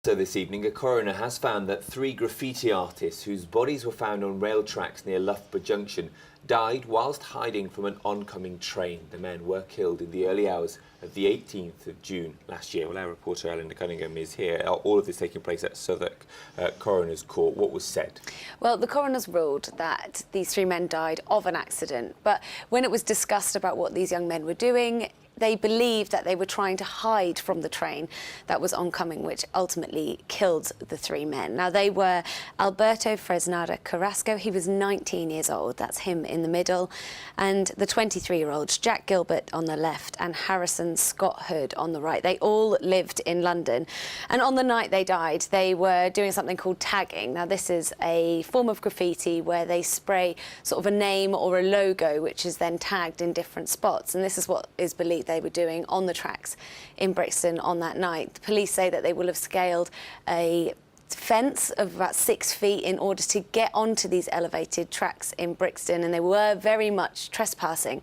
So this evening, a coroner has found that 3 graffiti artists whose bodies were found on rail tracks near Loughborough Junction died whilst hiding from an oncoming train. The men were killed in the early hours of the 18th of June last year. Well, our reporter Eleanor Cunningham is here. All of this taking place at Southwark Coroner's Court. What was said? Well, the coroner's ruled that these 3 men died of an accident, but when it was discussed about what these young men were doing, they believed that they were trying to hide from the train that was oncoming, which ultimately killed the 3 men. Now, they were Alberto Fresnada Carrasco, he was 19 years old, that's him in the middle, and the 23-year-olds, Jack Gilbert on the left and Harrison Scott Hood on the right. They all lived in London, and on the night they died, they were doing something called tagging. Now, this is a form of graffiti where they spray sort of a name or a logo, which is then tagged in different spots, and this is what is believed they were doing on the tracks in Brixton on that night. The police say that they will have scaled a fence of about 6 feet in order to get onto these elevated tracks in Brixton, and they were very much trespassing.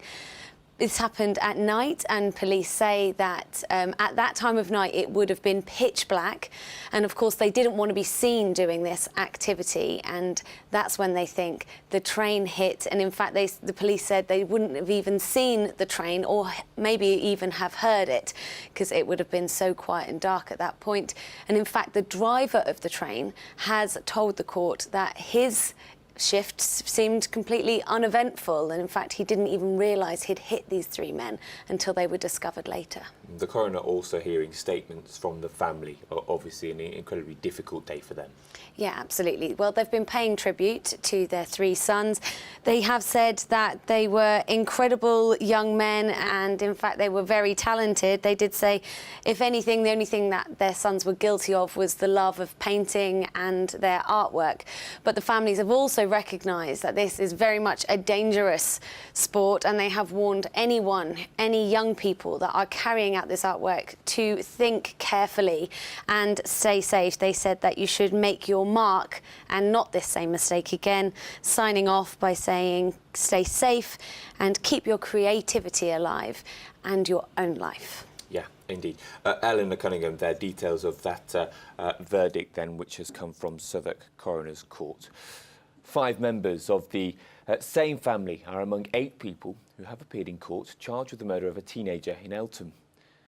This happened at night, and police say that at that time of night it would have been pitch black, and of course they didn't want to be seen doing this activity, and that's when they think the train hit. And in fact the police said they wouldn't have even seen the train or maybe even have heard it, because it would have been so quiet and dark at that point. And in fact the driver of the train has told the court that his shift seemed completely uneventful, and in fact he didn't even realise he'd hit these 3 men until they were discovered later. The coroner also hearing statements from the family, obviously an incredibly difficult day for them. Yeah, absolutely. Well, they've been paying tribute to their 3 sons. They have said that they were incredible young men, and in fact they were very talented. They did say, if anything, the only thing that their sons were guilty of was the love of painting and their artwork. But the families have also recognised that this is very much a dangerous sport, and they have warned any young people that are carrying out this artwork to think carefully and stay safe. They said that you should make your mark and not this same mistake again, signing off by saying stay safe and keep your creativity alive and your own life. Yeah, indeed. Eleanor Cunningham there, details of that verdict then, which has come from Southwark Coroner's Court. 5 members of the same family are among 8 people who have appeared in court charged with the murder of a teenager in Eltham.